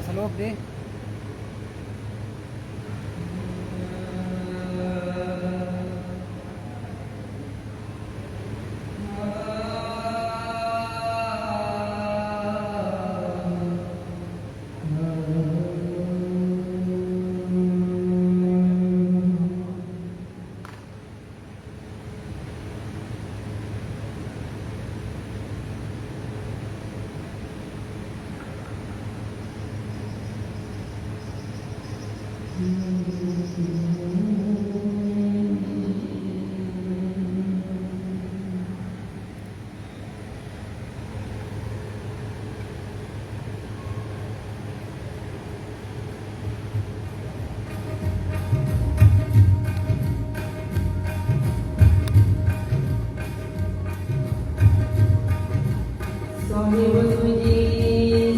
श्लोक दे। Swami Bhagavad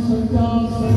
Hare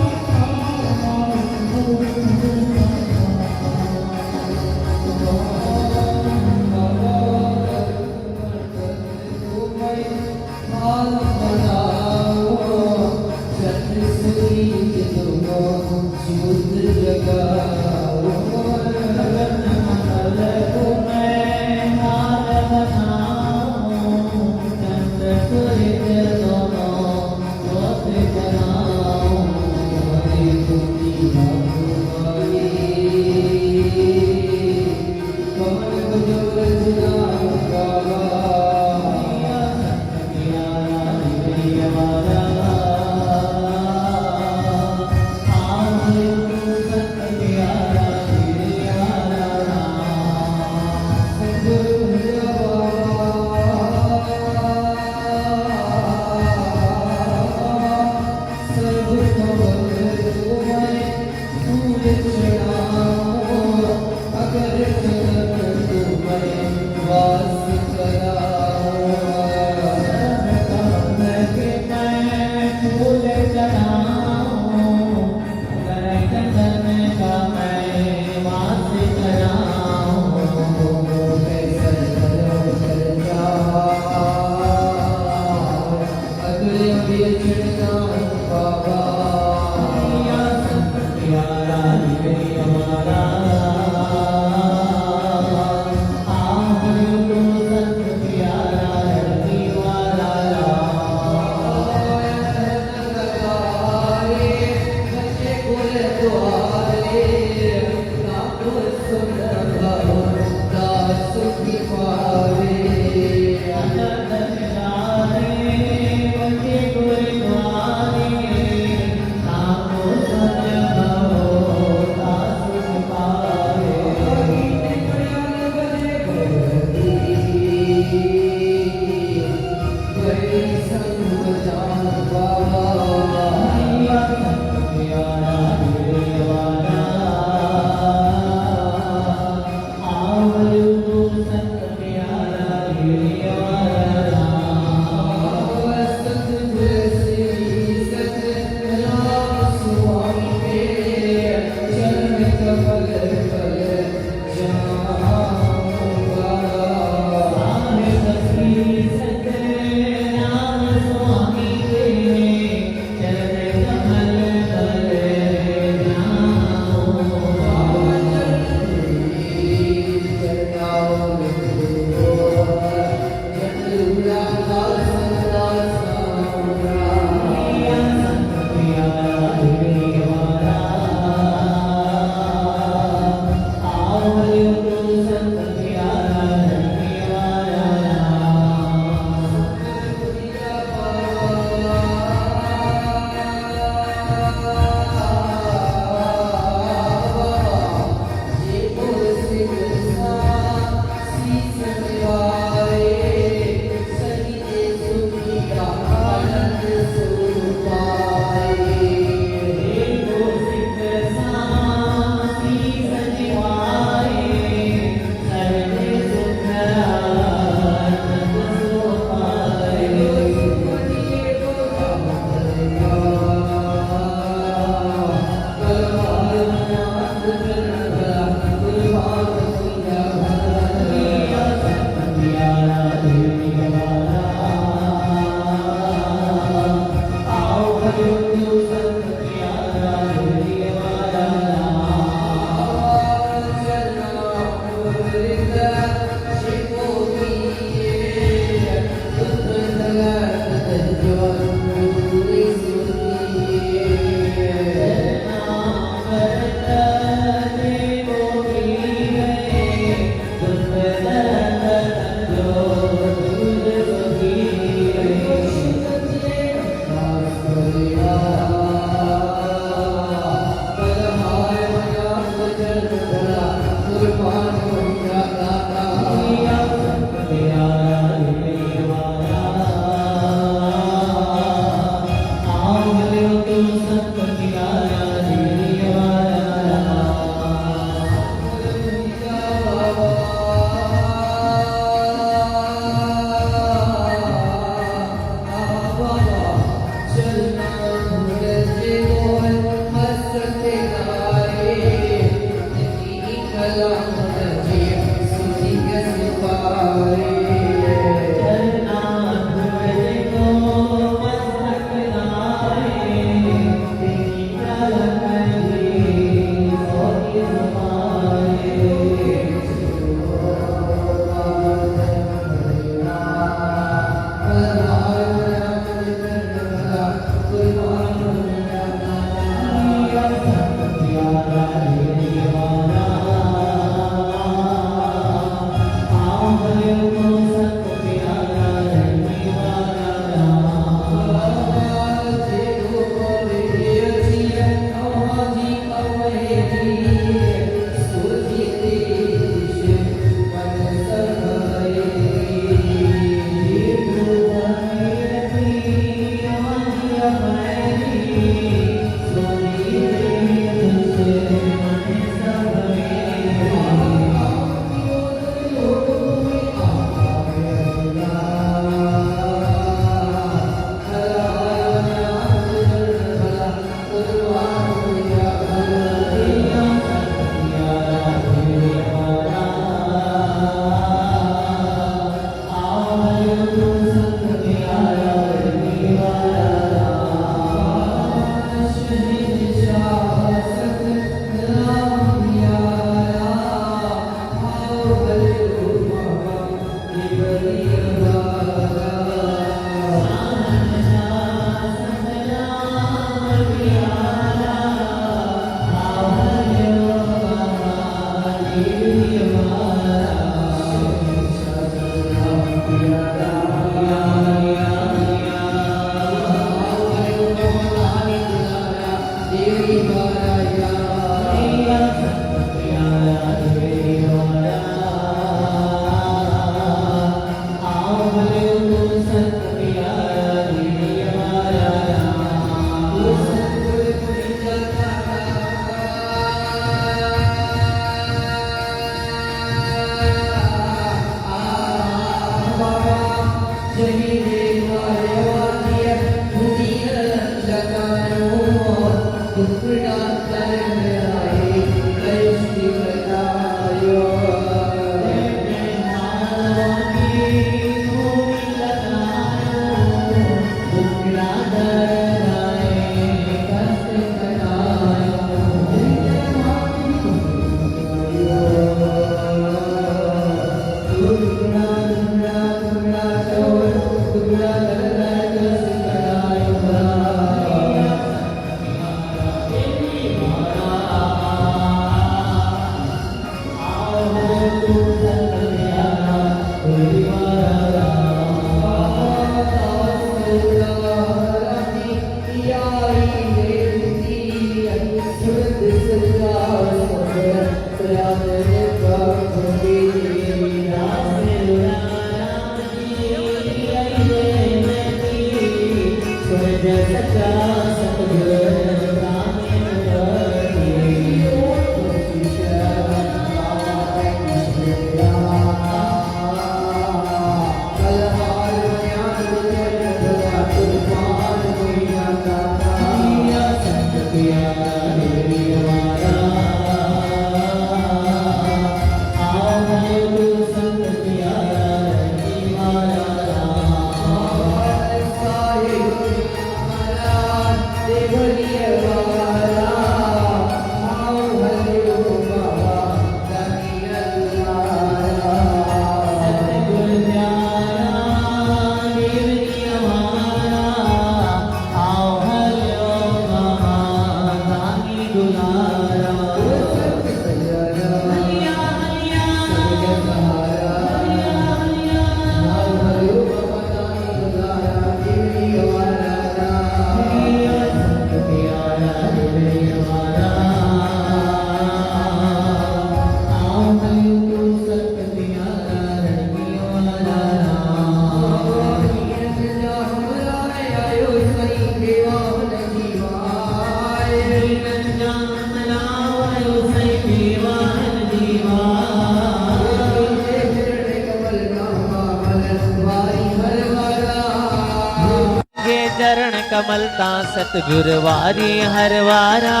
कमलता सतगुरवारी हरवारा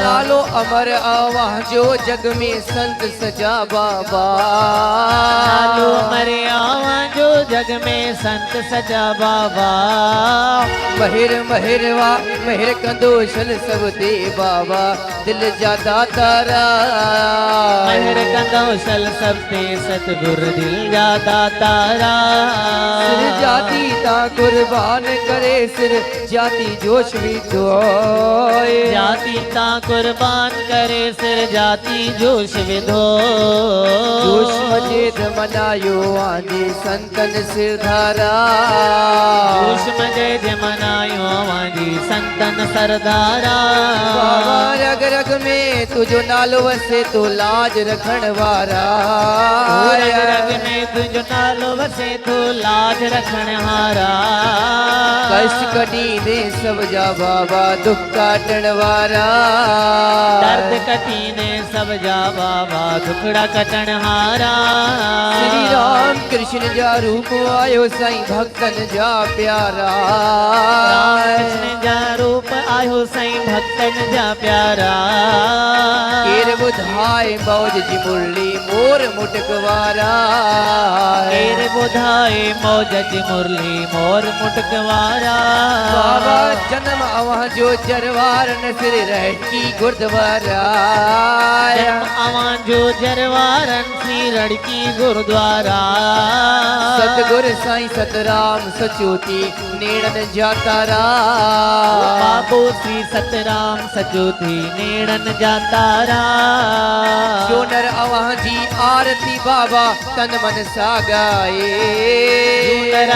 लालो अमर आवाजो जग में संत सजा बाबा। लालो अमर आवाजो जग में संत सजा बाबा। महिर महिरवा महिर कंदोशल सब दे बाबा दिल जादा तारा। महिर कंदोशल सब दे सतगुर दिल जादा तारा। सिर जाति ता कुर्बान करे सिर जाति जोश भी तो माता कुर्बान करे सिर जाती जोश विधो जोश मजेद मनायो आदि संतन सिरधारा जोश मजे मनायो आवाजी संतन सरदारा बाबा रग रग में तुझो नालो वसे तो लाज रखण वारा रग रग में तुझो नालो वसे तो लाज रखण हारा कष्ट कटी दे सब जा बाबा दुख काटण वारा दर्द कटी ने सब जा बाबा दुखड़ा कटण हारा श्री राम कृष्ण जा रूप आयो साईं भक्तन जा प्यारा कृष्ण जा रूप आयो साईं भक्तन जा प्यारा केर बुधाए मौज जी मुरली मोर मुटकवारा केर बुधाए मौज जी मुरली मोर मुटकवारा बाबा जन्म अवह जो जरवार न सिर रह की गुरुद्वारा अवां जो जरवारन सी रड़की गुरुद्वारा सतगुर साईं सतराम सचोती नेड़न जातारा बाबू श्री सतराम सचोती नेड़न जातारा जोनर अवह जी आरती बाबा तन मन सागाए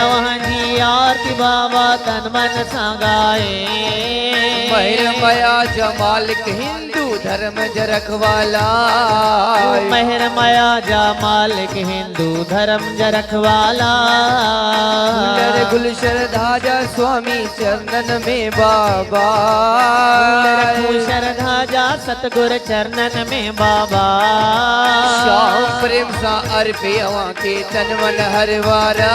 वहाँ जी आरती बाबा तन मन सांगाए महिर मया जमालिक हिंदू धर्म जरखवाला मेहर माया जा मालिक हिंदू धर्म जरखवाला नर गुलशन धाजा स्वामी चरणन में बाबा रखू श्रद्धा जा सतगुर चरणन में बाबा श्याम प्रेम सा अर्पे अवां के तन मन हरवारा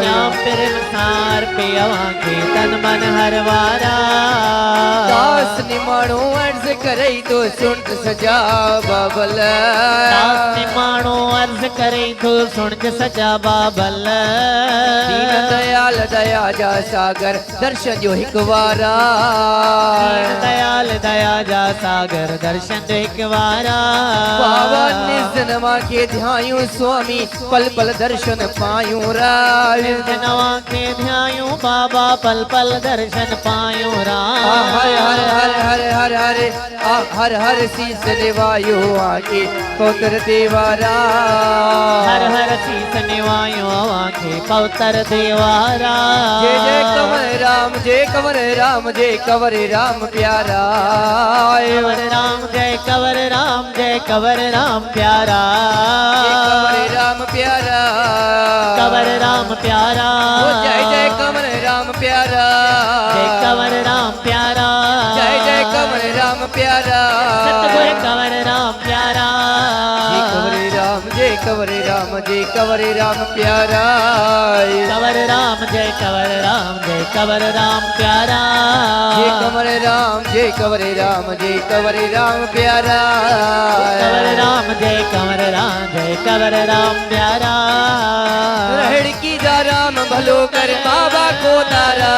श्याम प्रेम सार पे अवां के तन मन हरवारा दास निमाणो अर्ज करई तो सुन सजा बाबल दास निमाणो अर्ज करे तो सुन सजा बाबल दीन दयाल दया जा सागर दर्शन जो हिक वारा दीन दयाल दया जा सागर दर्शन जो एक वारा बाबा निज नमा के ध्यायूं स्वामी पल पल दर्शन पायूं राज नवा के ध्यायूं बाबा पल पल दर्शन पायूं हर हर हर हर हर हर हर हर शीस निवायो आके पौत्र देवारा हर हर शीस निवायो आके पौत्र देवारा जय जय कंवर राम जय कंवर राम जय कंवर राम प्यारा कंवर राम जय कंवर राम जय कंवर राम प्यारा कंवर राम प्यारा कंवर राम प्यारा जय जय कंवर राम प्यारा जय कंवर राम प्यारा जय जय कंवर राम प्यारा सतगुर कंवर राम प्यारा जय कंवर राम जय कंवर राम प्यारा कंवर राम जय कंवर राम जय कंवर राम प्यारा जय कंवर राम जय कंवर राम जय कंवर राम प्यारा कंवर राम जय कंवर राम जय कंवर राम प्यारा रहड़ की जा राम भलो कर बाबा को तारा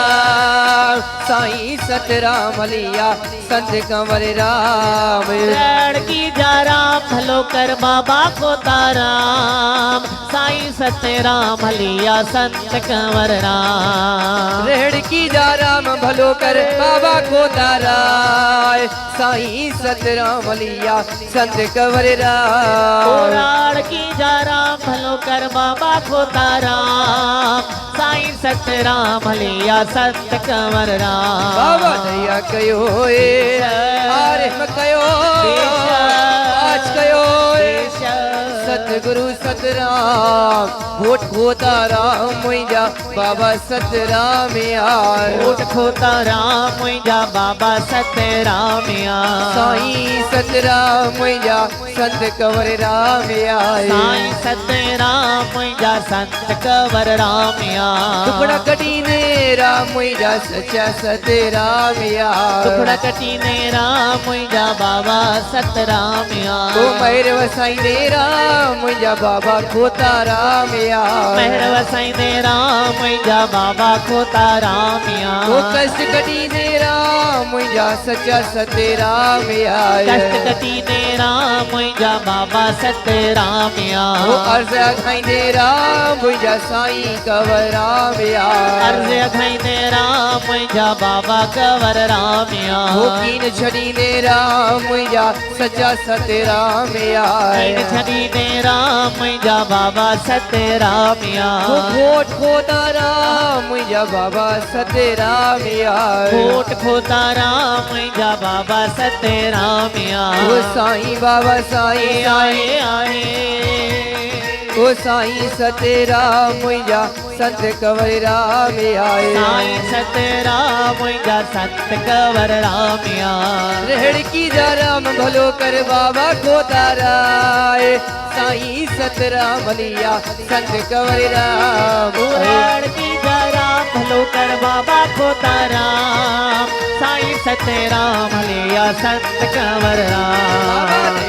साईं सतराम लिया संत कंवर राम रहड़ की जा राम भलो कर बाबा को ताराम साईं सतराम लिया संत कंवर राम रहड़ की जा राम भलो कर बाबा को तारा साईं सतराम लिया संत कंवर राम राड़ की जा राम भलो कर बाबा को ताराम साईं सतराम लिया संत कंवर राम बाबा दया कयो आरे कयो आज कयो सतगुरु सतराम भोट खोता राम मुंहिंजा बाबा सतराम यार भोट खोता राम मुंहिंजा बाबा सतराम यार साईं सतराम मुंहिंजा संत कंवर राम यार साईं सतराम मुंहिंजा संत कंवर राम यार टुकड़ा कटी ने राम मुंहिंजा सच्चा सतराम यार टुकड़ा कटी ने राम मुंहिंजा बाबा सतराम यार ओ महिर वसाई ने राम मुंहिंजा बाबा खोता राम यार महर वसाई ने राम मुंहिंजा बाबा खोता राम यार ओ कष्ट कटी ने राम मुंहिंजा सचा सतराम आए कष्ट कटी ने राम मुंहिंजा बाबा सतराम वो अर्ज़ खाईंदे राम मुंहिंजा साईं कंवराम अर्ज़ खाईंदे राम मुंहिंजा बाबा कंवर राम वो कीन छॾींदे राम मुंहिंजा सचा सतराम कीन छॾींदे राम मुंहिंजा बाबा सतराम वो खोट खोदा राम मुंहिंजा बाबा सतराम खोट खोता राम मुंहिंजा बाबा सतराम वो साईं बाबा साईं आए आए वो साईं सतराम मुंहिंजा संत कंवराम आए साईं सतराम मुंहिंजा संत कंवर राम रेहड़की जा राम भलो कर बाबा को ताराए साईं सतराम लिया संत कंवराम रेहड़की जा राम भलो कर बाबा को ताराम साईं सतराम लिया संत कंवर राम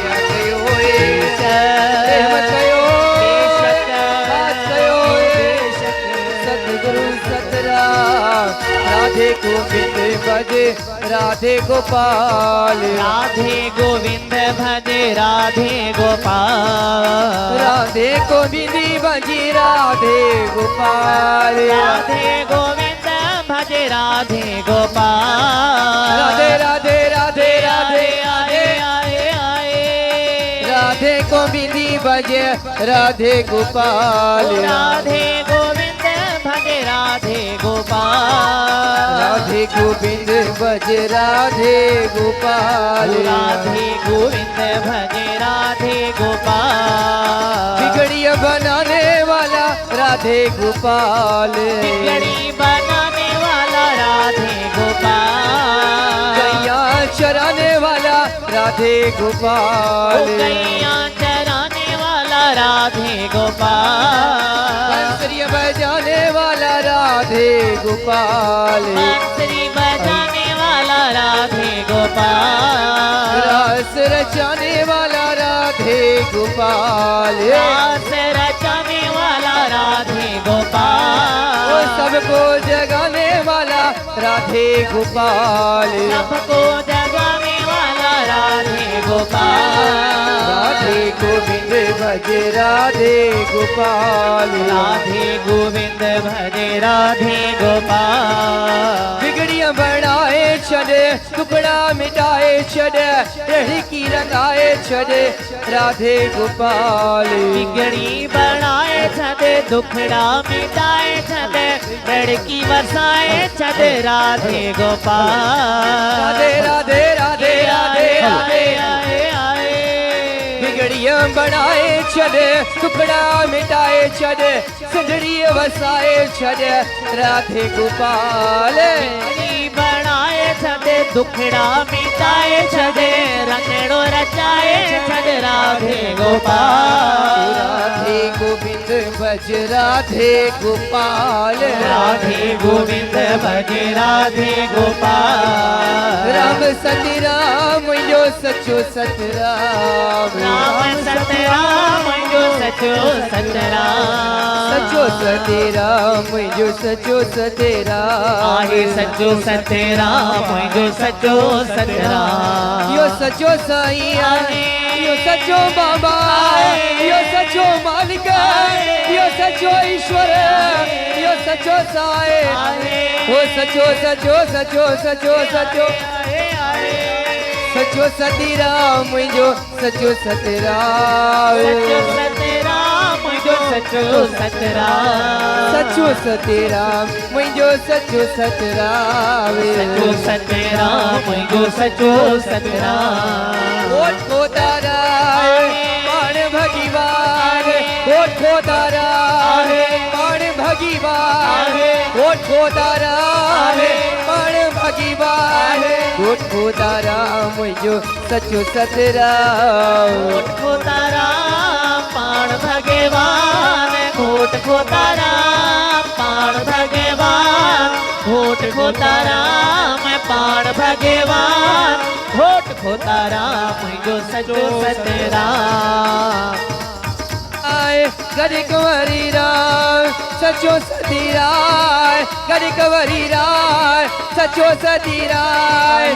सतगुरु सतराम राधे गोविंद भजे राधे गोपाल राधे गोविंद भजे राधे गोपाल राधे गोविंद भजे राधे गोपाल राधे गोविंद भजे राधे गोपाल राधे राधे राधे राधे आए आए आए राधे गोविंद भजे राधे गोपाल राधे गोविंद भजे राधे गोपाल राधे गोविंद भजे राधे गोपाल राधे गोविंद भजे राधे गोपाल बिगड़िया बनाने वाला राधे गोपाल बिगड़ी बनाने वाला राधे गोपाल गैया चराने वाला राधे गोपाल गैया चराने वाला राधे गोपाल बंसरी बजाने वाला राधे गोपाल बंसरी बजाने वाला राधे गोपाल रास रचाने वाला राधे गोपाल रास रचाने वाला राधे गोपाल वो सबको जगाने वाला राधे गोपाल सबको जगाने वाला राधे गोपाल राधे गोविंद भजे राधे गोपाल राधे गोविंद भजे राधे गोपाल बिगड़िया बनाए छड़े टुकड़ा मिटाए छड़े लड़की रंगाए छड़े राधे गोपाल बिगड़ी बनाए छदे दुखड़ा मिटाए छदे लड़की बरसाए छदे राधे गोपाल राधे राधे राधे राधे राधे आए आए बिगड़िया बनाए छड़े टुकड़ा मिटाए छड़े सुंदरी वसाए छड़े राधे गोपाल बिगड़ी बनाए छदे दुखड़ा मिटाए छदे रंगड़ो रचाए छदे राधे गोपाल राधे गोविंद भज राधे गोपाल राधे गोविंद भजे राधे गोपाल राम सती राम यो सचो सतराम राम सतराम जो सचो सतराम सचो सते राम यो सचो सते राम आहे सचो सतराम जो सचो सतराम यो सचो साईं आहे यो सचो बाबा यो सचो मालिक यो सचो ईश्वर यो सचो साए ओ सचो सचो सचो सचो सचो सचो सती राम जो सचो सतराम सचो सतराम जो सचो सतराम सचो सते राम मुंहिंजो सचो सतराम सचो सतराम जो सचो सतराम ओठो ताराए पाण भगवान ओठो ताराए पाण भगवान ओठो ताराए पाण भगवान ओठो ताराम मुंहिंजो सचो सतराम घोट ताराम पाण भगवान घोट ताराम पाण भगवान घोट ताराम पाण भगवान घोट ताराम जो सचो सतराम आए गरी कंवरी राय सचो सती राय गरी कंवरी राय सचो सती राय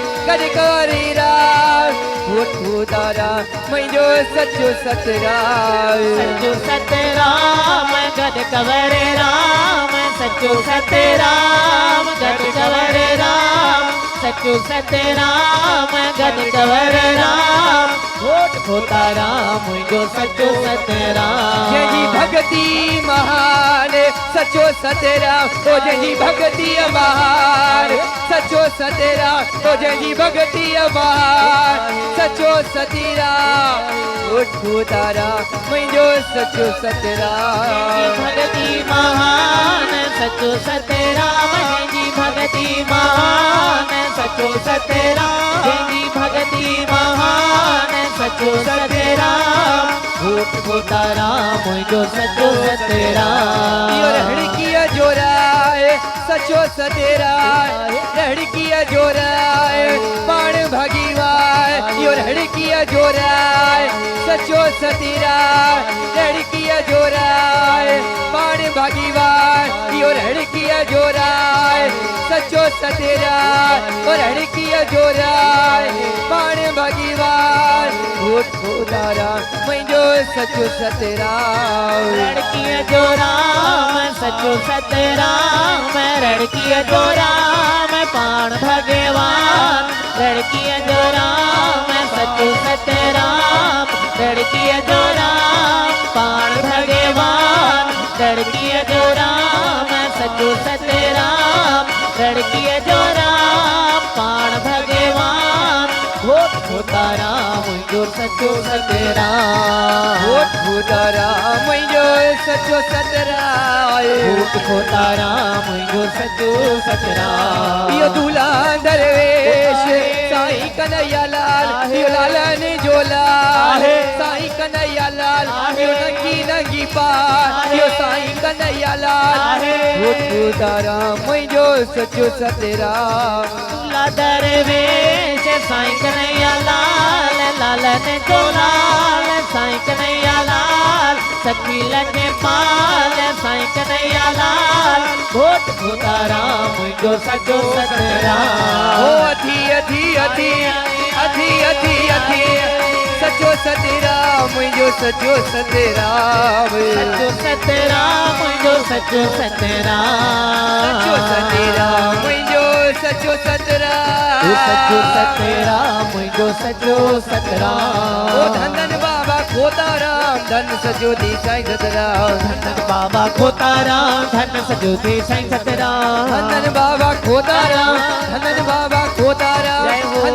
राम मुझो सचो सतराम सचो सतराम गद कवर राम सचो सतराम गद कवर राम सचो सतराम गद कवर राम होठ खोता राम मुझो सचो सतराम जय जी भक्ति महान सचो सतराम ओ जय जी भक्ति महान सचो सतराम ओ जय जी भक्ति महान सचो सतराम होठ खोता राम मुझो सचो सतराम भक्ति महान सचो सतराम जय जी भक्ति महान सचो सतराम जय जी भक्ति महान सचो सतराम होठ खोता राम मुझो सचो सतराम यो लड़किया जोराए सचो सतराम लड़किया जोराए पाण भगीवाए यो लड़किया जोराए सचो सतराम लड़किया जोराए पाण भगीवाए यो लड़किया जोराए सचो सतराम और लड़किया जोराए पाण भगीवाए होठ खोता राम मुझो सचो सतराम लड़किया जो राम सचो सतराम लड़किया जो राम पाण भगवान लड़किया जो राम सचो सतराम लड़किया जो राम पाण भगवान लड़किया जो राम सचो सतराम लड़किया जो राम पाण भगवान होठ खोता राम जो सचो सतराम होठ खोता राम मुझो सचो सतराम होठ खोता राम जो सचो सतराम यो दूल्हा दरवेश साईं कन्हैया लाल यो लालन जोला साईं कन्हैया लाल यो नंगी नंगी पार यो साईं कन्हैया लाल होठ खोता राम मुझो सचो सतराम दूल्हा दरवेश साईं कन्हैया लाल लालन जो लाल साईं कन्हैया लाल सखी लगे पाल साईं कन्हैया लाल होठ खोता राम जो सचो सतराम ओ अधी अधी अधी अधी अधी अधी सचो सतराम मुझो सचो सतराम सचो सतराम जो सचो सतराम सचो सतराम मुझो सचो सतराम सचो सतराम जो सचो सतराम ओ धन धन बाबा खोता राम धन सजो दी साईं सतराम धन बाबा खोता राम धन सजो दी साईं सतराम धन बाबा खोता राम धन बाबा खोता राम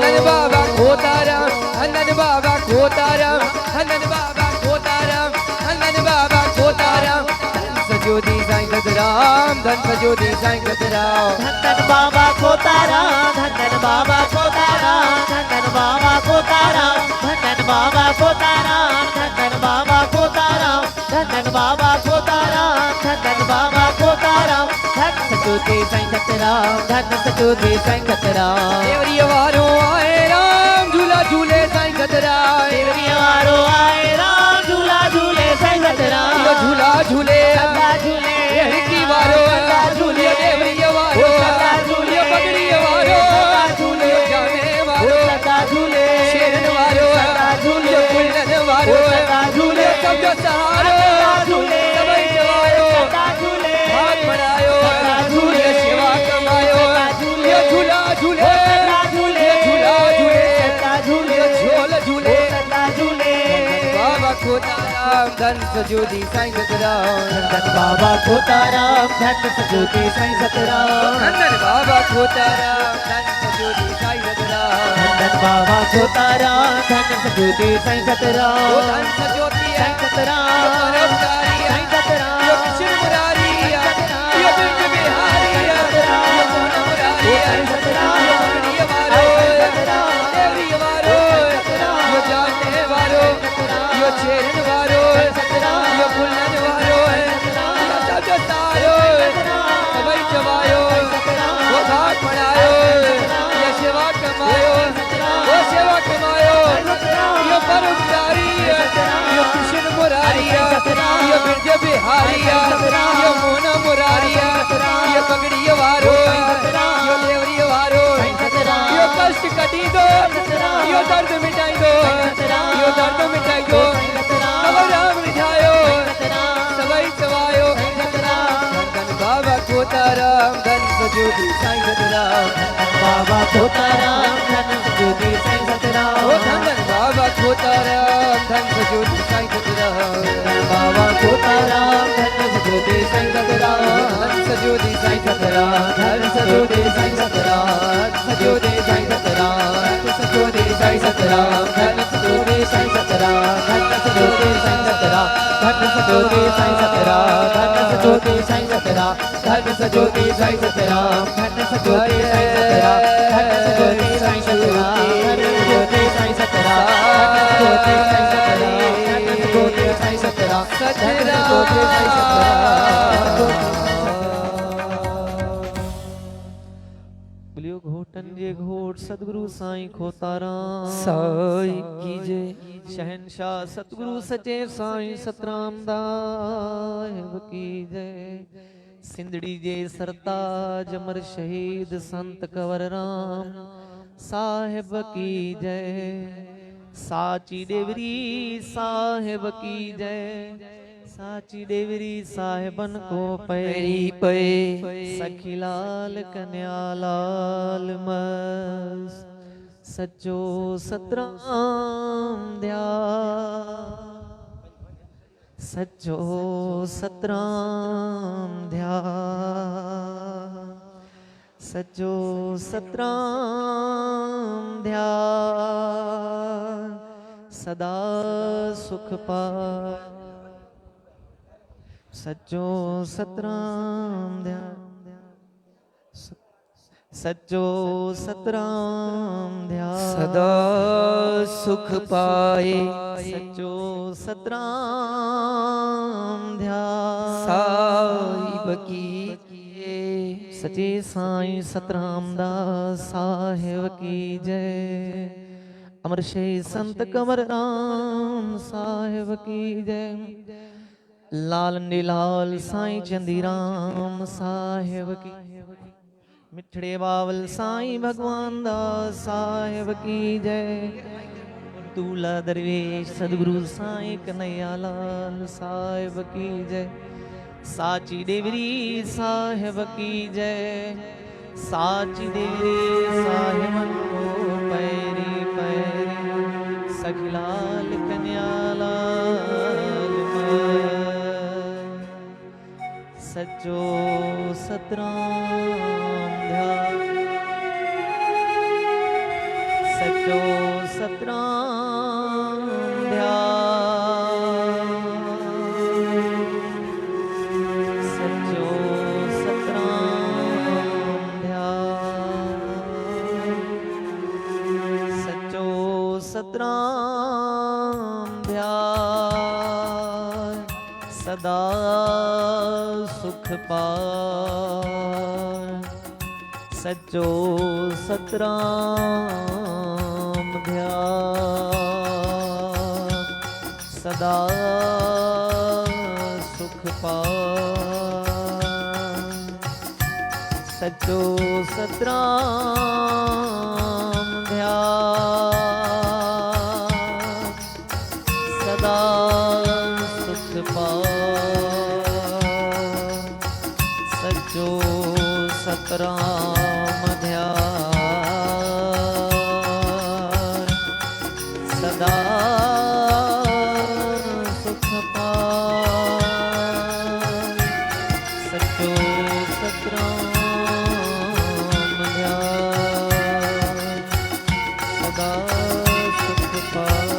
धन बाबा खोता राम धन बाबा खोता राम धन बाबा खोता राम धन बाबा खोता राम धन सजो दी साईं सतराम धन सजो दी साईं सतराम धन बाबा खोता राम धन बाबा खोता राम धन बाबा खोता राम धन बाबा खोता राम धन बाबा खोता राम धन बाबा खोता राम धन बाबा खोता राम धन सजो दी साईं सतराम धन सजो दी साईं सतराम देवरी वारो आए राम झूला झूले साईं सतराम देवरी वारो आए राम झूला झूले साईं सतराम यो झूला झूले सदा झूले लड़की वारो झूले देवरी वारो झूले पगड़ी वारो झूले जाने वारो सदा झूले शेरन वारो झूले कुल्लन वारो झूले सब जो सहारो झूले सबई जवायो झूले हाथ बढ़ायो झूले सेवा कमायो ये झूला झूले झूले झूला झूले झूले झोल झूले झूले बाबा खोता राम धन सजो दी साईं सतराम धन बाबा खोता राम धन सजो दी साईं सतराम धन बाबा खोता राम धन सजो दी साईं सतराम धन बाबा खोता राम धन सजो दी साईं ओ सतराम धन सजोती है साईं सतराम परोपकारी है साईं सतराम यो कृष्ण मुरारी है यो बिरज बिहारी है यो मोहन मुरारी है यो मगड़ी वारो देवरी वारो यो जानने वारो यो चेरन वारो यो फुल्लन वारो यो सब जो तारो सबई जवायो वो घाट बनायो ये सेवा कमायो वो सेवा कमायो यो परोपकारी है यो कृष्ण मुरारी है यो बिरज बिहारी है यो मोना मुरारी है यो पगड़ी वारो यो देवरी वारो यो कष्ट कटी दो यो दर्द मिटाई दो सतज्योति साईं सतराम बाबा खोताराम धन ज्योति साईं सतराम ओ धन बाबा खोताराम धन सतज्योति साईं सतराम बाबा खोताराम धन ज्योति साईं सतराम धन सतज्योति साईं सतराम धन ज्योति साईं सतराम ज्योति साईं सतराम ज्योति साईं सतराम धन ज्योति साईं सतराम धन ज्योति साईं सतराम धन ज्योति साईं सतराम धन ज्योति साईं सतराम धन ज्योति साईं सतराम धन ज्योति साईं सतराम धन ज्योति साईं सतराम धन ज्योति साईं सतराम धन ज्योति साईं सतराम धन ज्योति साईं सतराम बोलियो घोटन जे घोट सतगुरु साईं खोताराम साईं की जय शहनशाह सतगुरु सचे साईं सतराम दाहिब की जय सिंधड़ी जे सरताज अमर शहीद संत कंवर राम साहिब की जय साची देवरी साहिब की जय साची देवरी साहिबन को पैरी पे सखी लाल कन्या लाल मस सच्चो सतराम दया सच्चो सतराम दया सच्चो सतराम दया सदा सुख पाए सच्चो सतराम दया सच्चो सतराम दया सदा सुख पाए सच्चो सतराम दया साहिब की सचे साईं सतराम दास साहिब की जय अमर शहीद संत कंवर राम साहिब की जय लाल नीलाल साईं चंदी राम साहिब की मिठड़े बावल साईं भगवान दास साहिब की जय दूल्हा दरवेश सदगुरु साईं कन्हैया लाल साहिब की जय साची देवरी साहिब की जय साची देवरी साहिबन को पैरी पैरी सखीलाल कन्या लाल सच्चो सतराम ध्यान सच्चो सतराम ध्यान सच्चो सतराम ध्यान सच्चो सतराम ध्यान सदा सुख पाए सच्चो सतराम ध्यान सदा सुख पाए सच्चो सतराम ध्यान सदा सुख पाए सच्चो सतराम ध्यान सदा सुख पाए सच्चो सतराम ध्यान सदा सुख पाए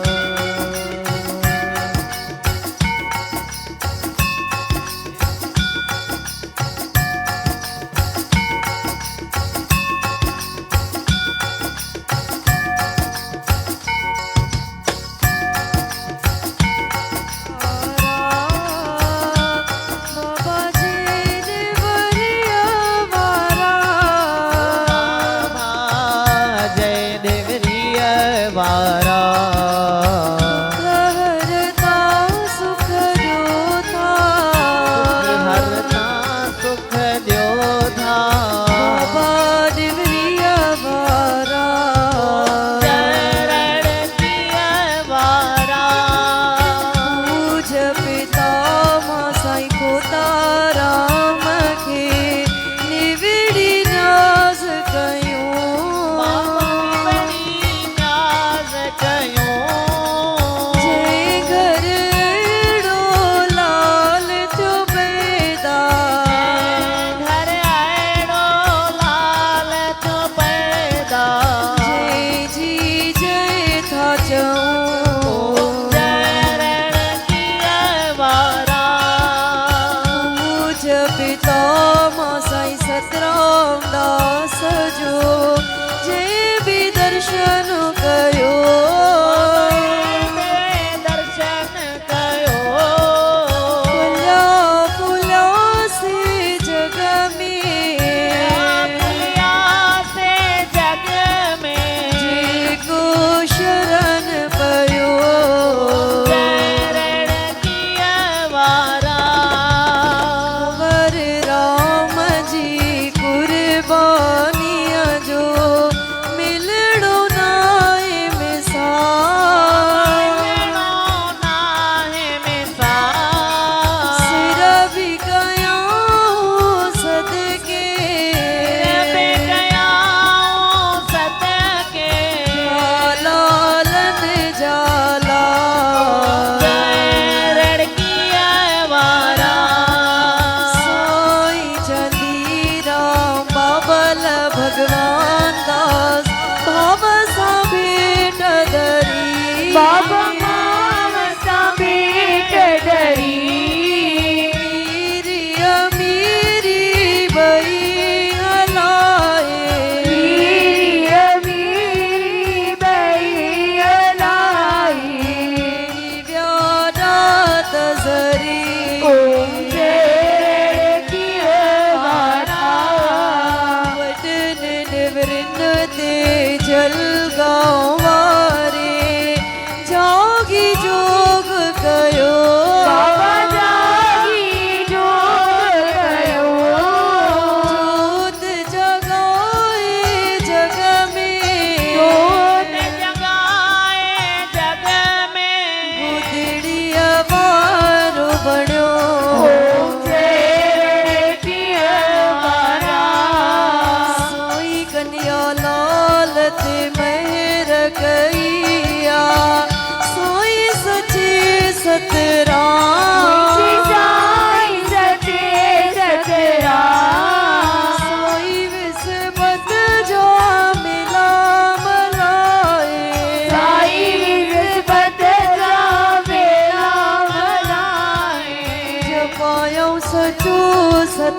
ताराम के निविड़ी ना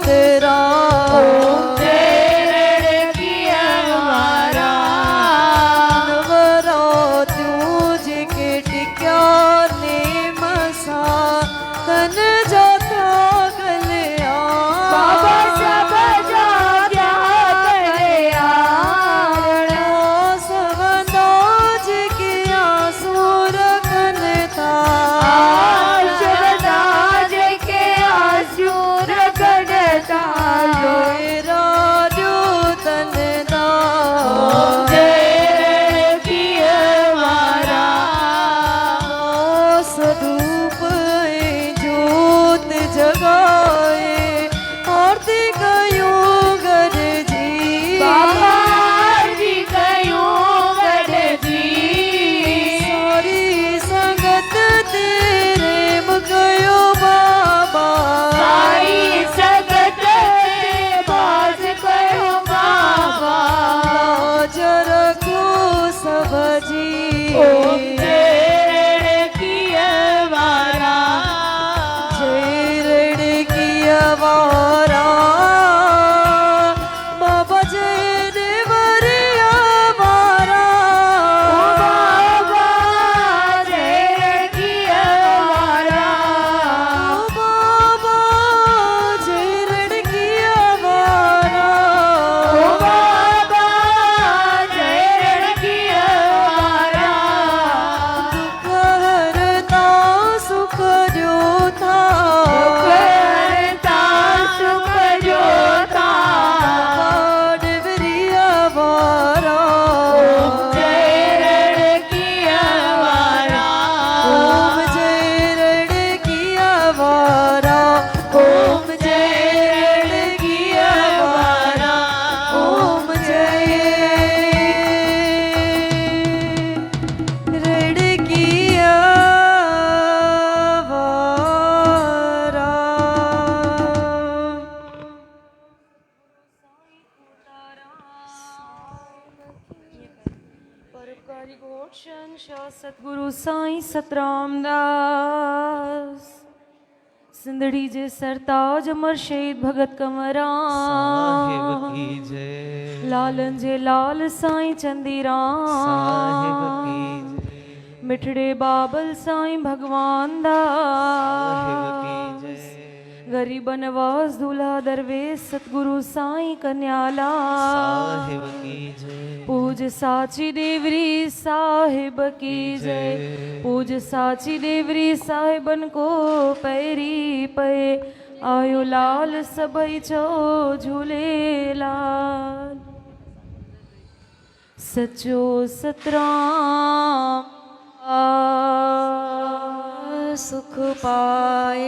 सतराम चरण किया हमारा नवरात्रों जिके टिक्या ने मसा तन जाता गलिया बाबा सब जाग्या कल्याण सवंदाज के आसूर कनता शिवदास के आसूर करता तेरा जो तनदा चरण किया हमारा स्वरूप ज्योत जगाए आरती कयो गर जी बाबा जी कयो गढ़ जी सारी संगत तेरे मगयो बाबा सारी सगत बाज कयो बाबा लाजर को सब जी चरण किया हमारा जय रण की आवारा बाबा जय देवरिया वारा बाबा चरण किया हमारा बाबा जय रण की आवारा बाबा चरण किया हमारा करता सुख जो था करता सुख जो था देवरिया वारा चरण किया हमारा ओम जय रण की आवारा ओम जय रण किया हमारा ओम जय रण की परोपकारी घोषण सतगुरु साईं सतरामदास सिंधड़ी जे सरताज अमर शहीद भगत कमराम लालन जे लाल साईं चंदीराम मिठड़े बाबल साईं भगवान दास गरीब नवाज दूल्हा दरवेश सतगुरु साईं कन्याला पूज साची देवरी साहिब की जय पूज साची देवरी साहिबन को पैरी पे आयो लाल सबई चो झूले लाल सचो सतराम सुख पाए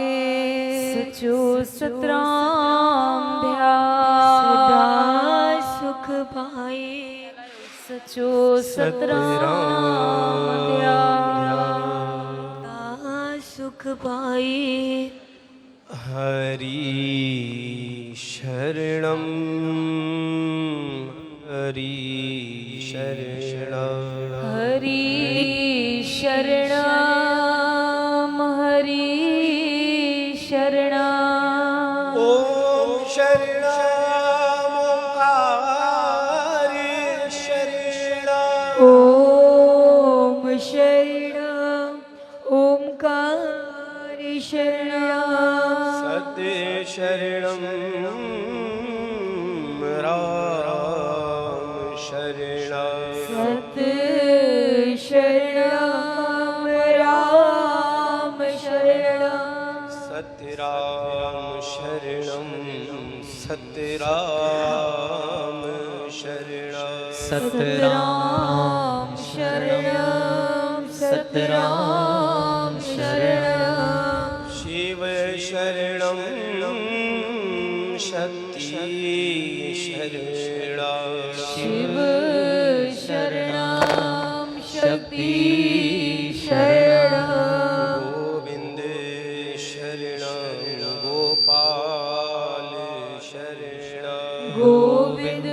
सचो सतराम ध्यान सुख पाए सचो सतराम ध्यान सुख पाए हरि शरणं हरि शरणं हरि शरणम हरि शरणम ॐ शरणं शरणं ओम शरणम ओमकार शरणम सत्य शरणं राम शरणं सत शरणम राम शरणम सत्यराम शरणं सत्यराम शरणं सतराम शरणम सतराम शरणम शिव शरणं शक्ति शरणं शिव शरणम शक्ति शरणम गोविंद शरणं गोपाल शरणं गोविंद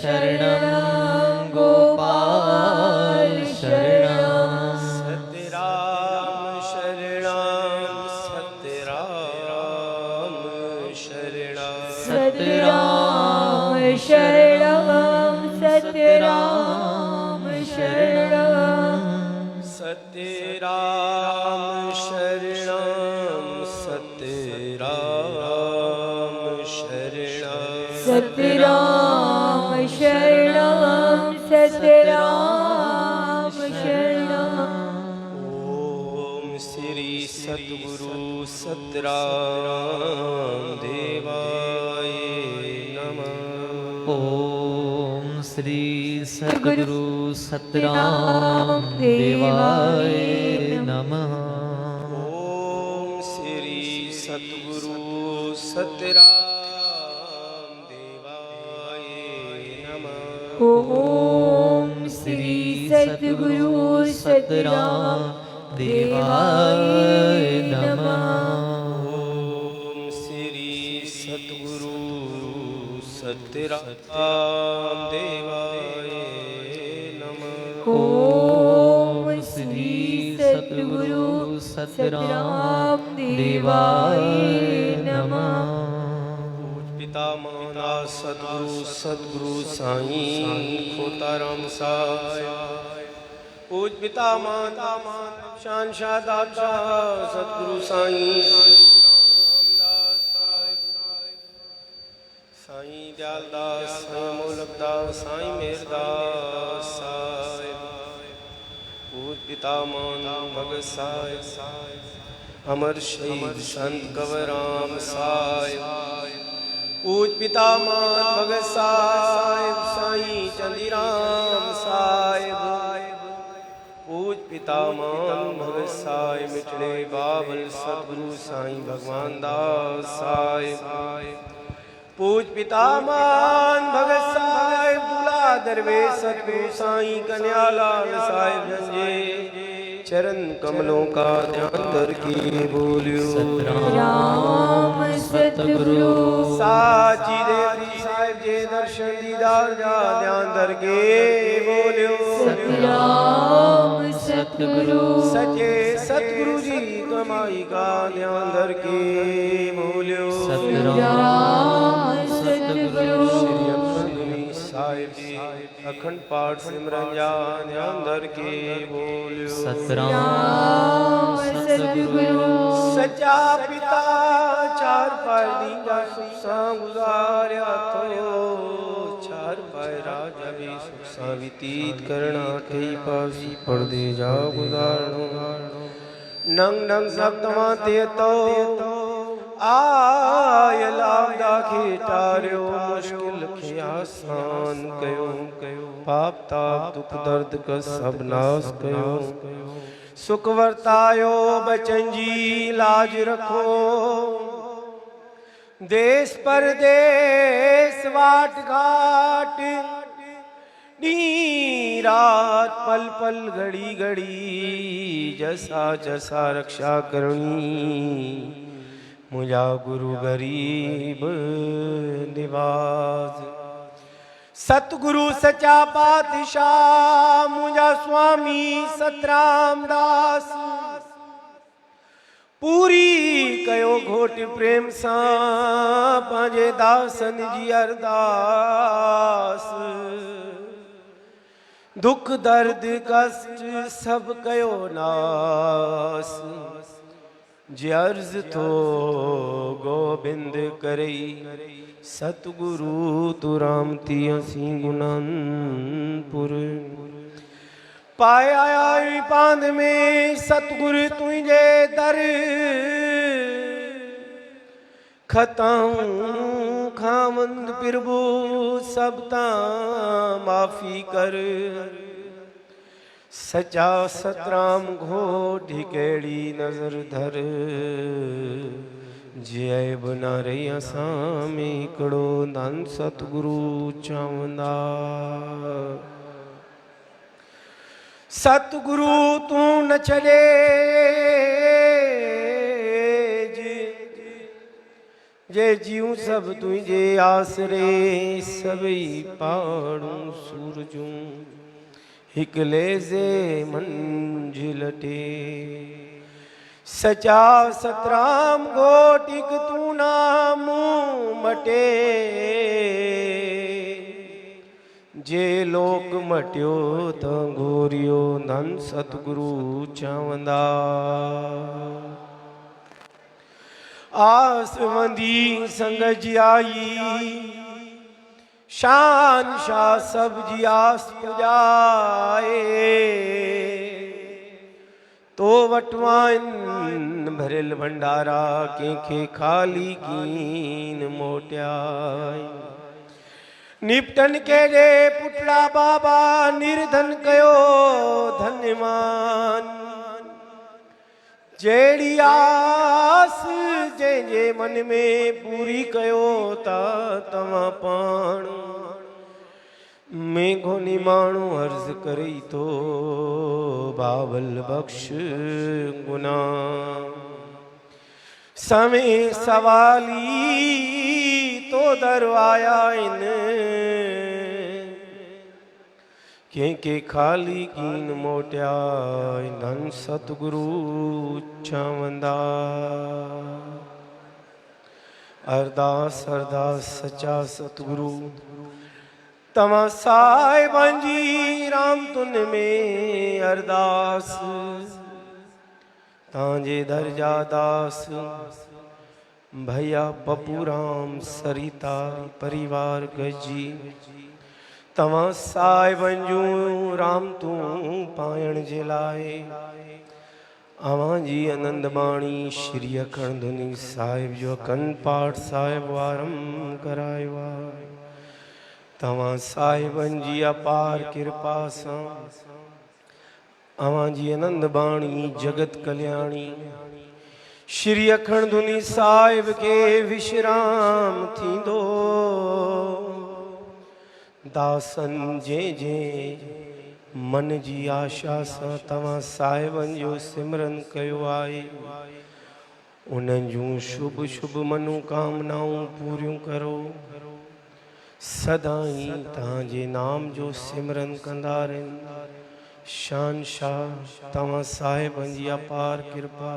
शरणम गोपाल शरणम सत्यराम शरणं सत्यराम शरणं सत्य राम शरणम सत्य राम शरणम सत्य राम शरणम सत्य राम शरणम। ओम श्री सद्गुरु सतराम देवाय नमः। ओम श्री सद्गुरु सतराम देवाय नमः। ओम श्री सद्गुरु सतराम देवाय नमः। ओम श्री सद्गुरु सतराम देवाय नमः। ओम श्री सद्गुरु सतराम देवाय नमः। ओम श्री सद्गुरु सतराम देवाय नमः। पितामह सद्गुरु सद्गुरु साईं खोताराम साय। पूज पितामह शानशाह दाता सद्गुरु साईं साईं दयालदास साईं मोलकदास साईं मेहरदास साय। पूज पितामह भगत साय अमर शहीद संत कंवरराम साय। पूज पितामह भगत साहिब साईं चंदीराम साहिब। पूज पितामह भगत साहिब मिठड़े बाबल सतगुरु साईं भगवान दास साहिब। पूज पितामह भगत साहिब दूल्हा दरवेश सतगुरु साईं कन्यालाल साहिब जंजे चरण कमलों का ध्यान धर के बोलियो राम सतगुरु साची देवरी साहिब जे दर्शन दीदार जा ध्यान धर के बोलियो राम सतगुरु सचे सतगुरु जी कमाई का ध्यान धर के बोलियो राम सतगुरु श्री अखंड साहिब जी अखंड पाठ सिमरन जा ध्यान धर के बोलियो राम सतगुरु सच्चा पिता चार पाय दीजा सुख सा गुजारिया थो। चार पाय राजा भी सुख सा व्यतीत करना ठई पासी पड़दे जा गुजारणो। नंग नंग सप्तमा ते तो आय लादा खेटारियो मुश्किल खे आसान कयो। पाप ताप दुख दर्द का सब नाश कयो। सुख वर्तायो बचन जी लाज रखो। देश परदेश वाट घाट नी रात पल पल घड़ी घड़ी जसा जसा रक्षा करनी। मुझा गुरु गरीब निवाज सतगुरु सचा पातशाह मुझा स्वामी सतराम दास। पूरी कयो घोट प्रेम सा पांजे दासन जी अरदास। दुख दर्द कष्ट सब कयो नास। जे अर्ज तो गोबिंद करई सतगुरु तू राम ती असी गुनानपुर। पाया आई पांध में सतगुरु तुझे दर। खताऊं खामंद प्रभु सब ता माफी कर। सचा सतराम घोट केड़ी नजर धर। जय बना रही असां में कड़ो धन सतगुरु चवंदा। सतगुरु तू न छड़े जे जीव सब तुझे आसरे। सभी पाड़ू सूरजू हिकले से मंजिलटे। सचा सतराम गोटिक तू नाम मटे। जे लोक मटियो त गोरियो धन सतगुरु चवंदा। आस वंदी संग जी आई शान शाह सब जी आस पुजाए तो वटवाइन भरिल भंडारा कंहिंखे खाली कीन मोटियाई। निपटन के दे पुटड़ा बाबा निर्धन कयो धन्यवान। जेड़ी आस जे मन में पूरी कयो ता तवा पाण में घोनी माण्हू अर्ज करी तो बावल बख्श गुना। समय सवाली तो दरवाया इन के खाली कीन मोटिया धन सतगुरु चवंदा। अरदास अरदास सच्चा सतगुरु तव्हां साहिबन जी राम तुन में अरदास। तांजे दर्जा दास भैया पप्पू राम सरिता परिवार गजी तव्हां साहिबन जूं राम तूं पाइण जे लाइ अवां जी आनंद बाणी श्री अखंड धुनी साहिब जो अखंड पाठ साहिब वारम करायो आहे। तव्हां साहिबन जी अपार कृपा सां अवां जी आनंद बाणी जगत कल्याणी श्री अखंड धुनी साहिब के विश्राम थींदो। दासन जे जे मन जी आशा सां तव्हां साहिबन जो सिमरन कयो आहे उन्हनि जूं शुभ शुभ मनोकामनाऊं पूरियूं करो। सदाई तव्हांजे नाम जो सिमरन कंदा रहनि। शान शाह तव्हां साहिबन जी अपार कृपा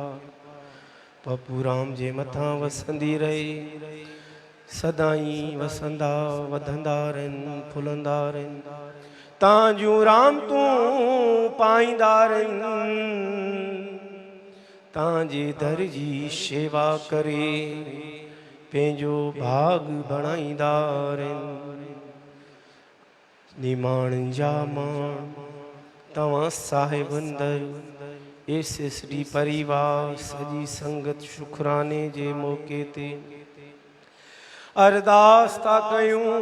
पप्पू राम जे मथां वसंदी रहे। सदाई वसंदा वधंदा रहनि फुलंदा रहनि तव्हांजूं राम तूं पाईंदा रहनि। तव्हांजे दर जी शेवा करे पंहिंजो भाग बणाईंदा रहनि। निमाणनि जा माण तव्हां साहिबन दर एसएसडी परिवार सॼी संगत शुक्राने जे मौके ते अरदास था कयूं।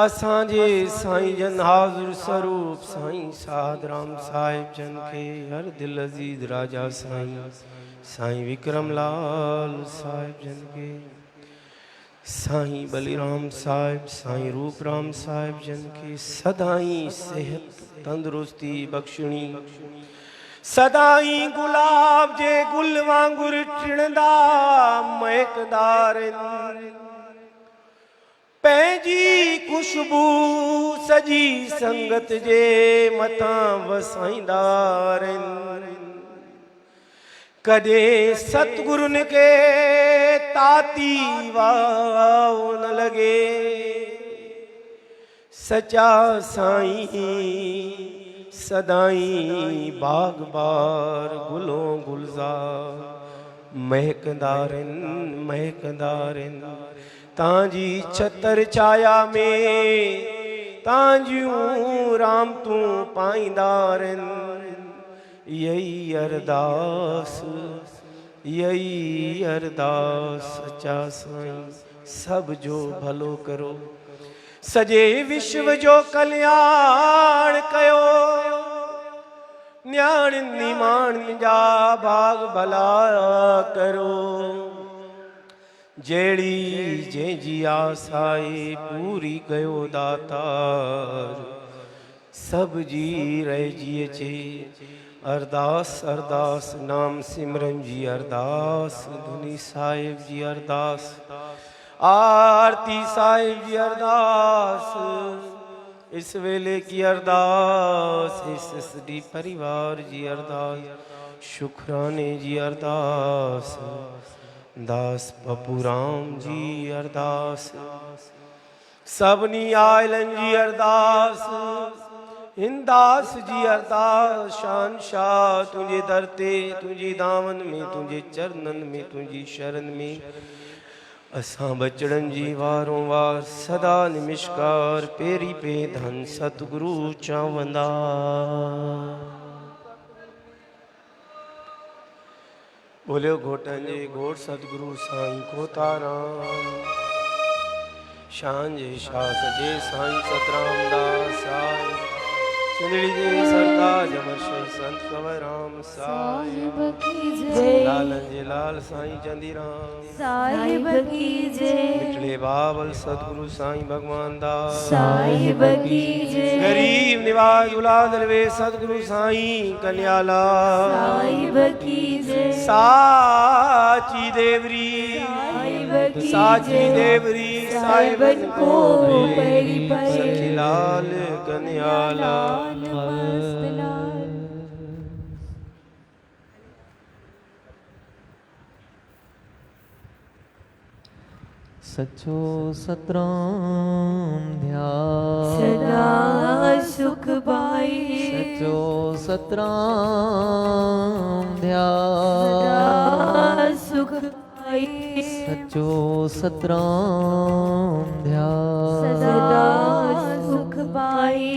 असांजे साईं जन हाज़ुर स्वरूप साईं साधराम साहिब जन खे हर दिल अज़ीज़ राजा साईं साईं विक्रमलाल साहिब जन के साईं बलिराम साहिब साईं रूपराम साहिब जन के सदाई सेहत तंदुरुस्ती बख्शणी। सदाई गुलाब जे गुल वांगुर टिणंदा महकदार पंहिंजी खुशबू सजी संगत जे मथां वसाईंदा रहनि। कदे सतगुरुनि के ताती वाव न लगे सच्चा साईं सदाई बागबार गुलों गुलजार महकदारन महकदारन। तांजी छतर छाया में तांजियूं राम तूं पाईंदारन। यही अरदास यही अरदास सच्चा साईं सब जो भलो करो। सजे विश्व जो कल्याण कयो न्याण निमाण जा भाग भला करो। जेड़ी जंहिंजी आसाए पूरी कयो दातार सब जी रहिजी अचे। अरदास अरदास नाम सिमरन जी अरदास धुनी साहिब जी अरदास आरती साहिब जी अरदास इस वेले की अरदास एसएसडी परिवार जी अरदास शुक्राने जी अरदास दास पप्पू राम जी अरदास सबनी आयलन जी अरदास हिंदास जी अरदास शान शाह तुझे दरते तुझे दामन में तुझे चरणन में तुझी शरण में असां बचड़न जी वारों वार सदा निमिष्कार पेरी पे धन सतगुरु चावंदा। बोलियो घोटन जे घोट सतगुरु साईं कोताराम शान जे शाह सजे साईं सतराम दास साईं सुंदरी जे सरताज अमर शही संत कंवराम साहिब की जय लालन जे लाल साईं चंदीराम साहिब की जय मिठले बाबल सतगुरु साईं भगवान दास साहिब की जय गरीब निवाज उलादल वे सतगुरु साईं कन्याला साहिब की जय साची देवरी साहिब की साची जय देवरी साहिबन को पैरी परे सखी लाल कन्याला मस्त लाल सचो सतराम ध्यान सदा सुख पाई सचो सतराम ध्यान सदा सुख पाई सचो सतराम ध्यान सदा सुख पाई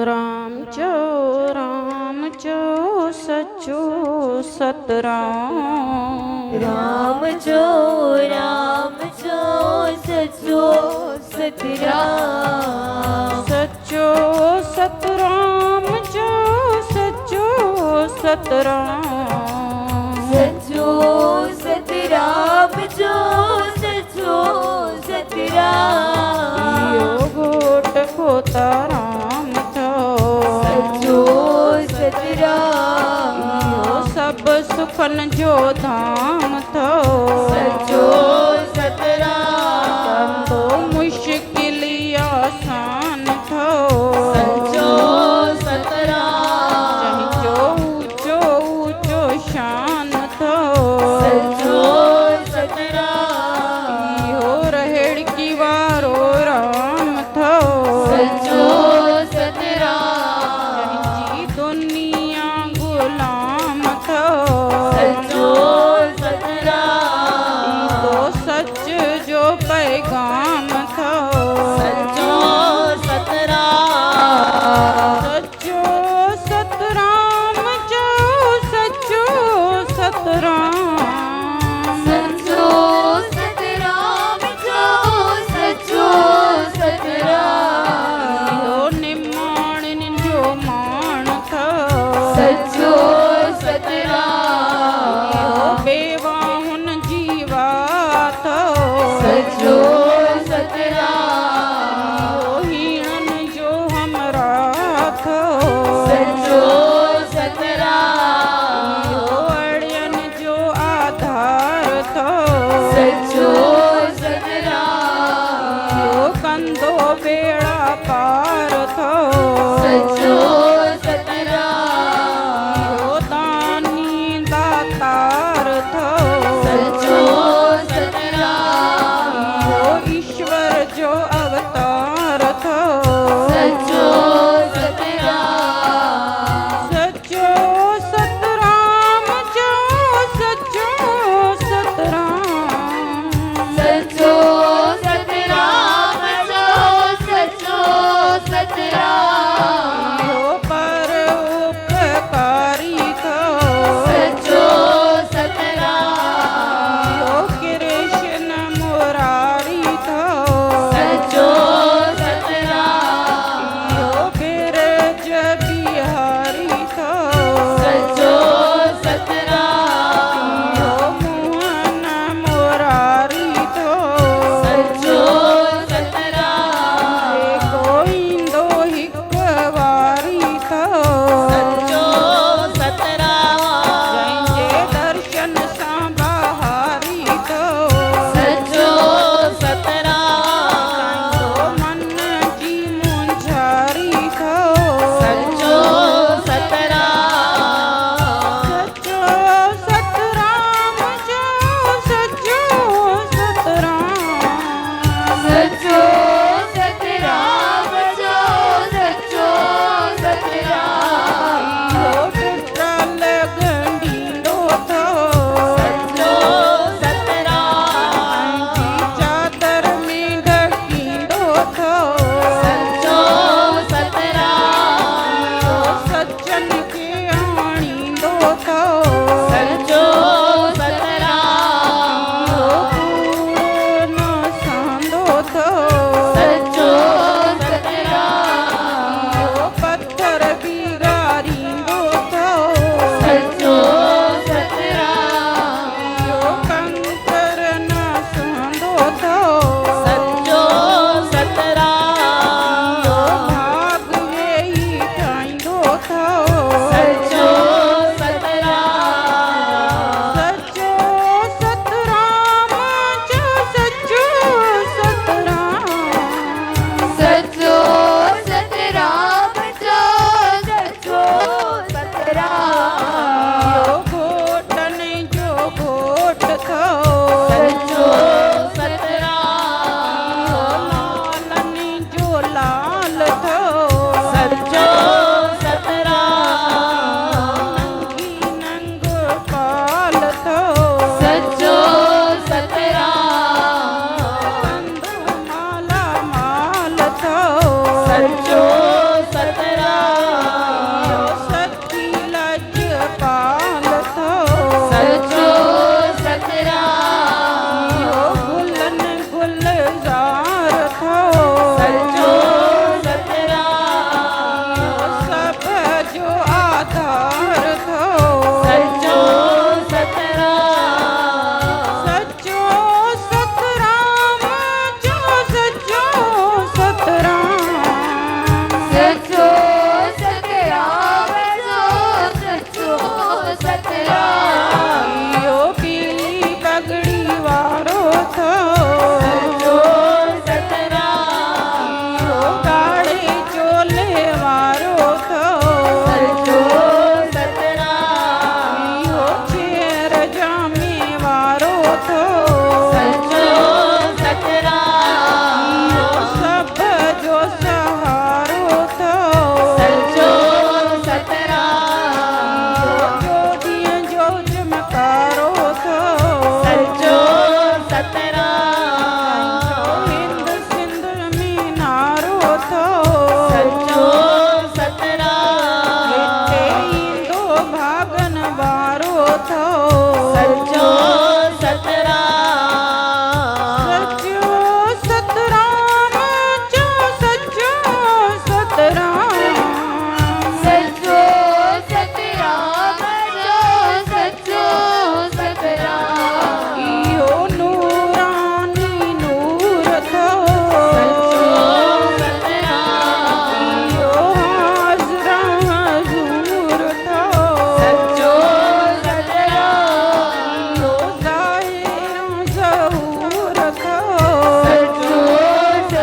राम चो सचो सतराम राम चो सचो सतराम सचो सतराम चो सचो सतराम सचो सतराम चो सचो सतराम यो घोट कोताराम थो सचो सतराम यो सब सुखन जो धाम थो सचो सतराम तो मुश्किल आसान थो सचो सतराम जो ऊंचो ऊंचो शान थो सचो सतराम यो रहेड़ की वारो राम थो सचो सतराम जी दुनिया गुलाम थो सचो सतराम तो सच जो पैगाम थो सचो सतराम सचो सतराम जो सचो सतराम सचो सतराम जो सचो सतराम यो निमाण जो माण थो सचो सतराम यो बेवा हुन जीवा थो सचो सतराम यो हीणन जो हमरा थो सचो सतराम यो अड़ियन जो आधार थो सचो सतराम यो कंदो बेड़ा पार थो सचो सतराम यो दानी दातार थो सचो सतराम यो ईश्वर जो अवतार थो सचो सतराम सचो सतराम जो सचो सतराम सचो सतराम जो सचो सतराम यो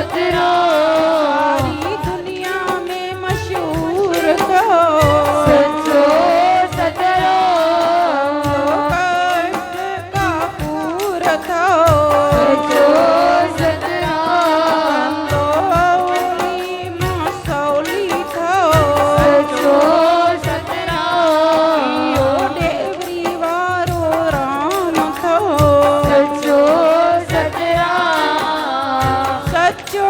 सतराम सारी दुनिया में मशहूर थो सचो सतराम कष्ट का पूर थो सचो सतराम संतोषी मसौली थो सचो सतराम यो डेवरी वारो राम थो सचो सतराम सचो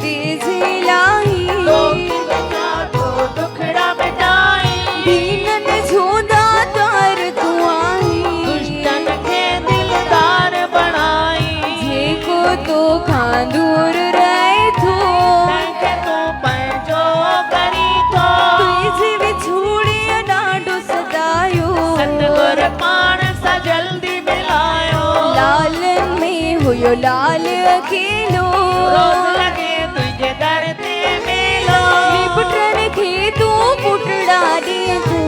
झेलाई तो दुखड़ा मिटाई दीनन झूदा तार तू आई दुष्टन के दिलदार बनाई जेको तो खांदूर रहे थो तंहिंखे तूं पंहिंजो करी थो तुझे विछोड़े ॾाढो सदायो सतगुर पाण सां जल्दी मिलायो लालन में हुयो लाल अकेलो रोज़ लॻे तुंहिंजे दर ते मेलो पुटन खे तूं पुटड़ा ॾे तूं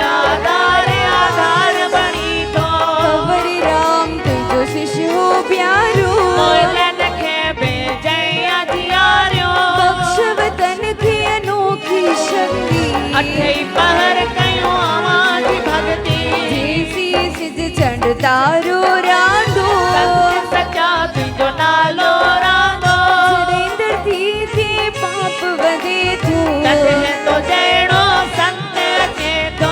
आधार बणी थो कंवर राम तुंहिंजो शिष्य हो प्यारो मोइलनि खे भेजई अधियारियो बख्श वतन खे अनोखी शक्ति अठई पहर कयूं आवाज़ भक्ति जैसी सिज चंड तारो रांदो सत्य सचा तुंहिंजो नालो रांदो सुरेंद्र थी थे पाप वधे थो तॾहिं तो जहिड़ो संत अचे थो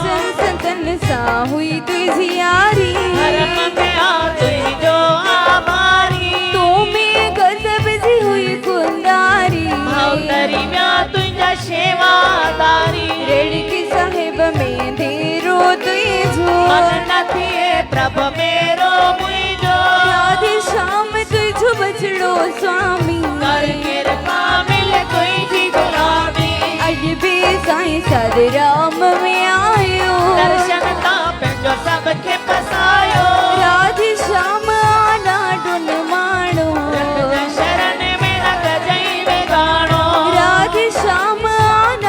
सचन संतन सां हुई तुझी यारी धर्म में आ तुंहिंजो आभारी तो में गज़ब जी हुई कुंदारी भावतरी विया तुंहिंजा शेवादारी रेड़की साहिब में धेरो तुझो मन न थिए प्रभ मेरो मुंहिंजो राधे श्याम तुझो बछड़ो स्वामी कर कृपा मिले तुंहिंजी गुलामी अॼु बि साईं सद राम में आयो दर्शन तां पंहिंजो सबके फसायो राधे श्याम ॾाढो निमाणो रखजइ शरण में रखजइ वेगाणो राधे श्याम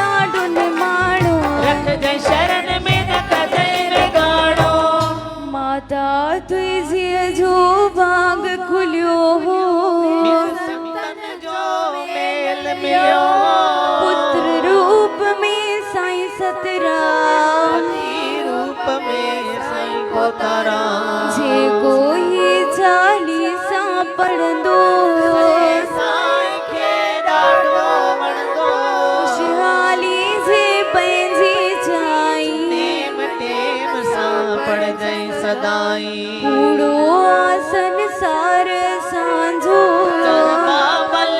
ॾाढो निमाणो रखजइ शरण में रखजइ वेगाणो माता तुझी जो बाग खुलियो हो संतन जो मेल मिलियो पुत्र रूप में साईं सतराम रूप में साईं को तारा जे कोई चालीसा पढ़ंदो साईं खे ॾाढो वणंदो खुशहाली जे पंहिंजी चाई टेम टेम सां पढ़जइ सदाई कूड़ो आसन सार सांझो बाबल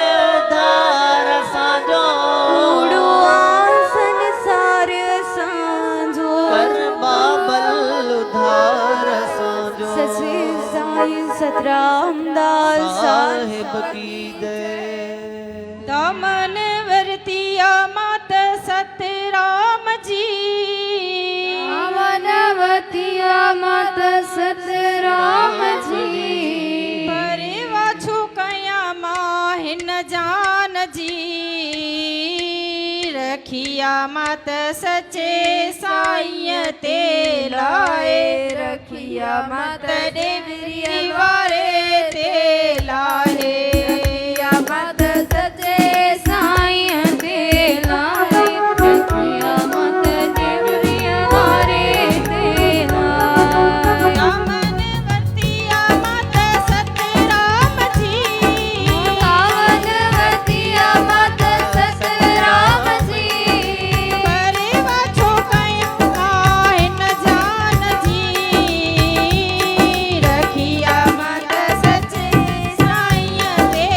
धार साजो कूड़ो आसन सार सांझो कर बाबल धार साजो सचे साईं सतराम दास साहिब की दे दामन वर्तिया मात सतराम जी वनवतिया मात सतराम जी परिवा छुकया मां हिन जान जी रखिया मात सचे साईं ते लाए रखिया मात देवरी वारे ते लाए रखिया मात सचे साईं ते लाए रखिया मात देवरी वारे ते लाए दामन वर्तिया मात सतराम जी वनवतिया मात सतराम जी परिवा छुकया मां हिन जान जी रखिया मात सचे साईं ते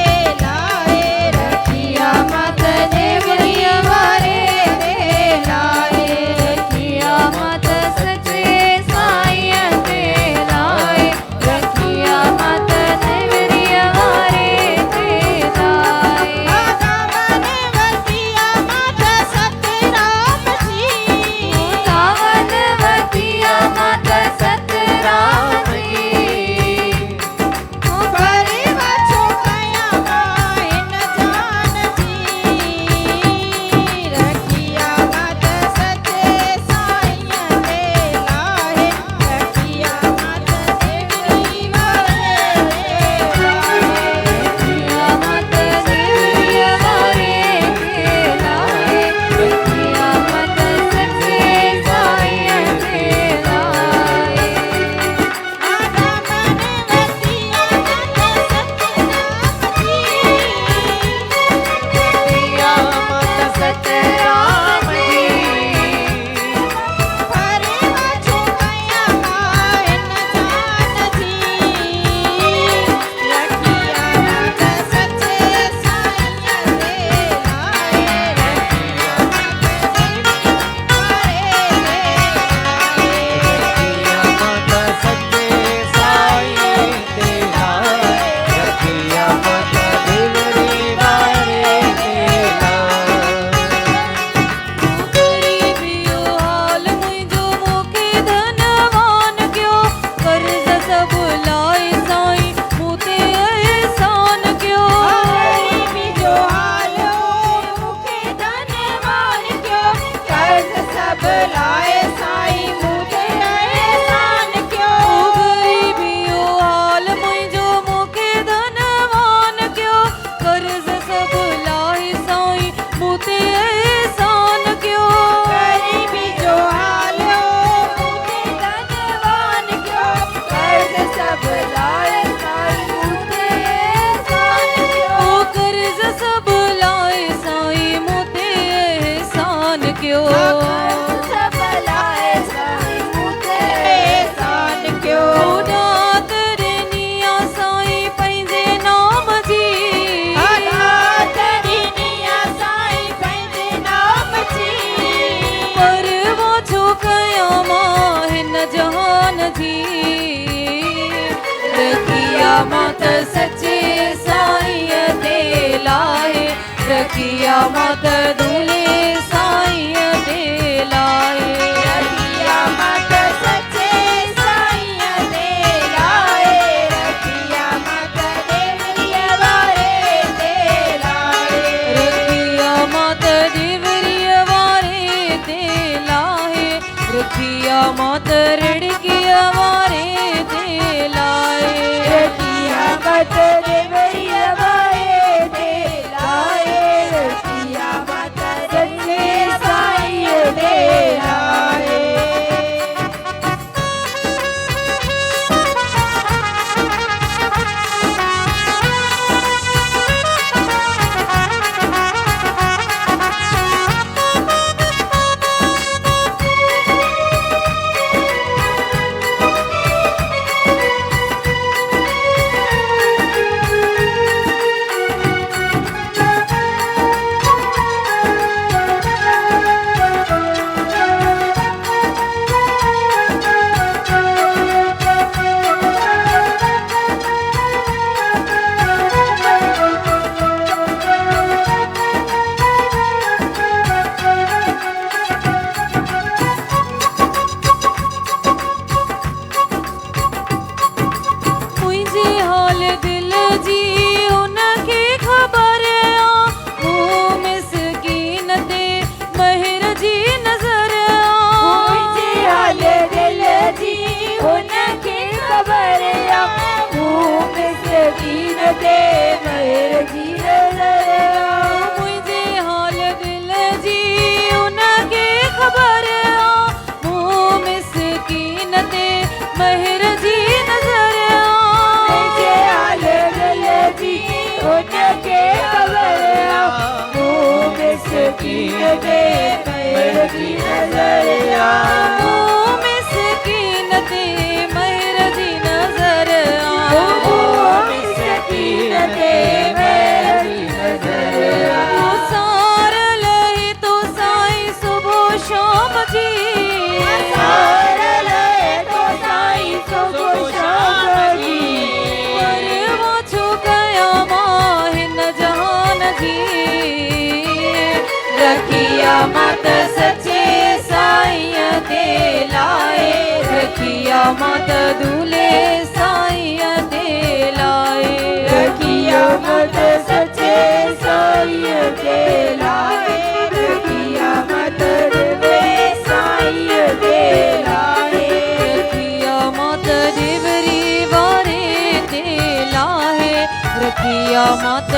रखिया मत दूले साईं दे लाए रखिया मत सच्चे साईं दे लाए रखिया मत देवरिया वारे दे लाए रखिया मत देवरिया वारे दे लाए रखिया मत रिड़किया वारे दे लाए रखिया मत देवरिया वारे दे लाए रखिया मत सच्चे साईं दे लाए मुझे हाल दिल जी उनकी खबर मुँह मिसकीन दे महर जी नजर मुझे हाल दिल जी उनकी खबर मुँह में सकीन दे मेरे जी नजर मुझे हाल दिल जी उनकी खबर मुँह मिसकीन दे महर जी नजर मुझे हाल दिल जी उनके खबर मुँह में सकीन दे मेरे जी नजर मुँह मिसकीन दे महर जी नजर मुँह में सकीन दे मेरे जी नजर तू सार लहे तो साईं सुबह शाम जी सार लहे तो साईं सुबह शाम जी परवा छू गया माहिन जहान जी रखिया मत सच्चे साईं दे लाए रखिया मत दूले साईं दे लाए रखिया मत सच्चे साईं दे लाए रखिया मत देवे साईं दे लाए रखिया मत देवरी वारे दे लाए रखिया मत